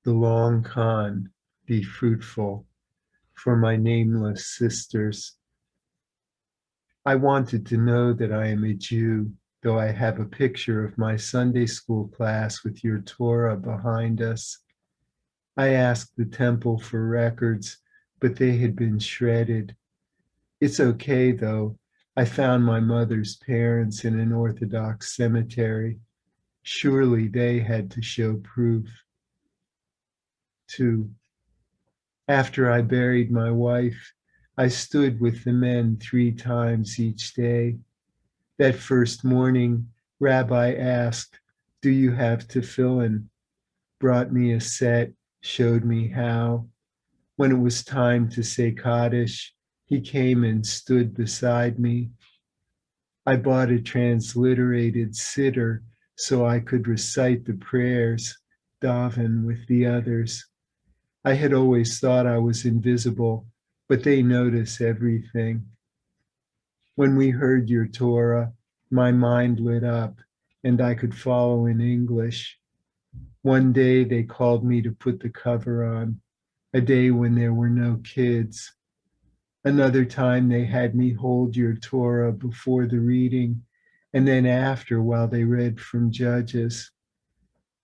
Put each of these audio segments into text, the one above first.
the long con be fruitful for my nameless sisters. I wanted to know that I am a Jew, though I have a picture of my Sunday school class with your Torah behind us. I asked the temple for records, but they had been shredded. It's okay, though. I found my mother's parents in an Orthodox cemetery. Surely they had to show proof. 2. After I buried my wife, I stood with the men 3 times each day. That first morning, Rabbi asked, "Do you have tefillin?" Brought me a set, showed me how. When it was time to say Kaddish, he came and stood beside me. I bought a transliterated siddur so I could recite the prayers, daven with the others. I had always thought I was invisible, but they notice everything. When we heard your Torah, my mind lit up and I could follow in English. One day they called me to put the cover on, a day when there were no kids. Another time they had me hold your Torah before the reading and then after while they read from Judges.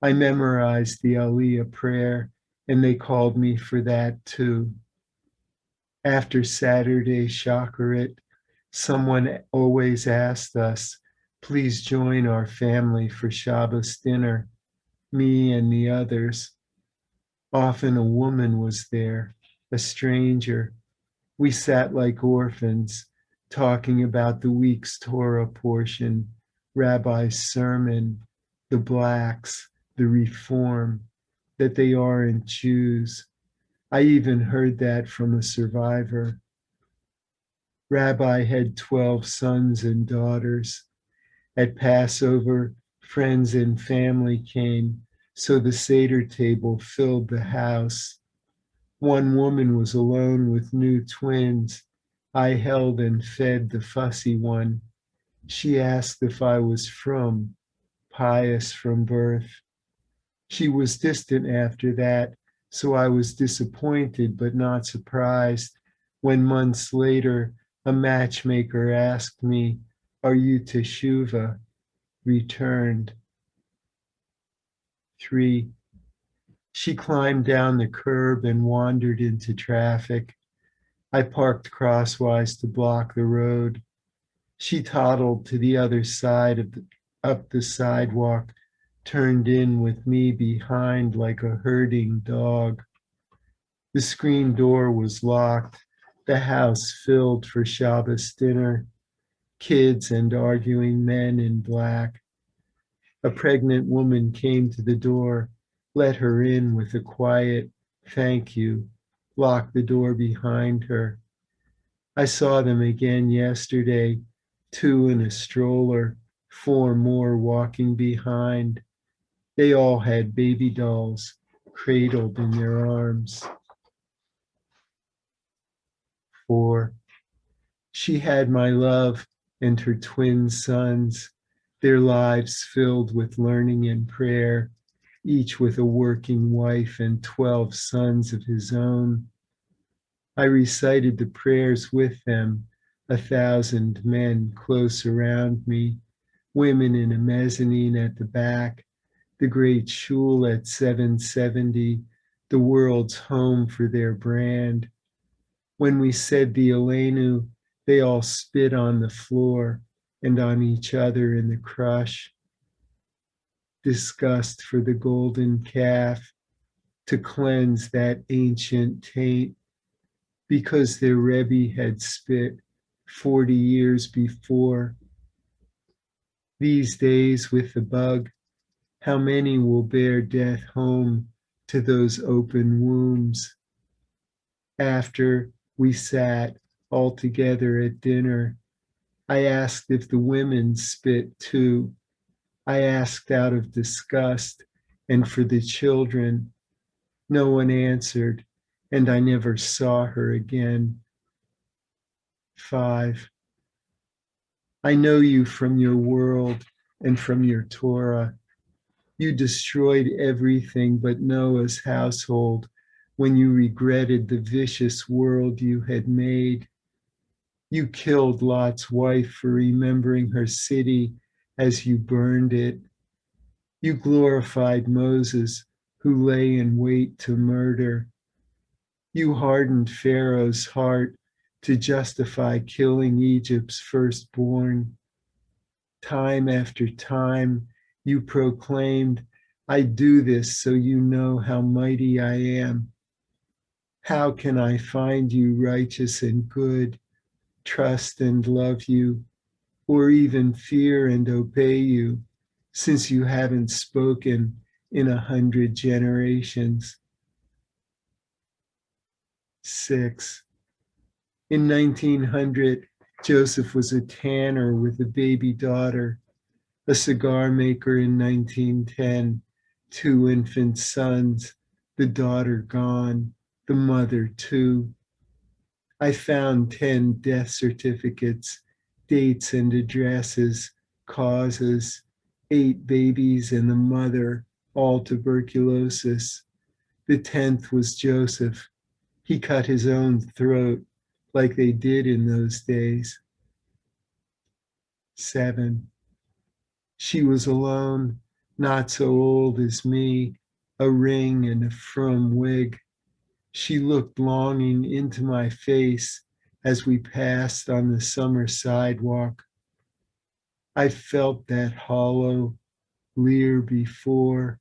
I memorized the Aliyah prayer and they called me for that too. After Saturday Shacharit, someone always asked us, "Please join our family for Shabbos dinner," me and the others. Often a woman was there, a stranger. We sat like orphans, talking about the week's Torah portion, Rabbi's sermon, the blacks, the reform, that they aren't Jews. I even heard that from a survivor. Rabbi had 12 sons and daughters. At Passover, friends and family came, so the Seder table filled the house. One woman was alone with new twins. I held and fed the fussy one. She asked if I was from, pious from birth. She was distant after that, so I was disappointed but not surprised when months later a matchmaker asked me, "Are you Teshuvah?" Returned. 3. She climbed down the curb and wandered into traffic. I parked crosswise to block the road. She toddled to the other side up the sidewalk, turned in with me behind like a herding dog. The screen door was locked, the house filled for Shabbos dinner, kids and arguing men in black. A pregnant woman came to the door, let her in with a quiet "thank you," locked the door behind her. I saw them again yesterday, 2 in a stroller, 4 more walking behind. They all had baby dolls cradled in their arms. 4. She had my love and her twin sons, their lives filled with learning and prayer, each with a working wife and 12 sons of his own. I recited the prayers with them, 1,000 men close around me, women in a mezzanine at the back, the great shul at 770, the world's home for their brand. When we said the Aleinu, they all spit on the floor and on each other in the crush. Disgust for the golden calf to cleanse that ancient taint because their Rebbe had spit 40 years before. These days with the bug, how many will bear death home to those open wombs? After we sat all together at dinner, I asked if the women spit too. I asked out of disgust and for the children. No one answered, and I never saw her again. 5. I know you from your world and from your Torah. You destroyed everything but Noah's household when you regretted the vicious world you had made. You killed Lot's wife for remembering her city as you burned it. You glorified Moses, who lay in wait to murder. You hardened Pharaoh's heart to justify killing Egypt's firstborn. Time after time, you proclaimed, I do this so you know how mighty I am. How can I find you righteous and good, trust and love you, or even fear and obey you, since you haven't spoken in 100 generations? 6. In 1900, Joseph was a tanner with a baby daughter, a cigar maker in 1910, 2 infant sons, the daughter gone, the mother too. I found 10 death certificates, dates and addresses, causes, 8 babies and the mother, all tuberculosis. The 10th was Joseph. He cut his own throat like they did in those days. 7. She was alone, not so old as me, a ring and a frum wig. She looked longing into my face as we passed on the summer sidewalk. I felt that hollow leer before,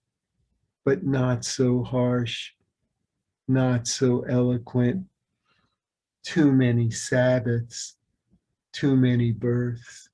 but not so harsh, not so eloquent. Too many Sabbaths, too many births.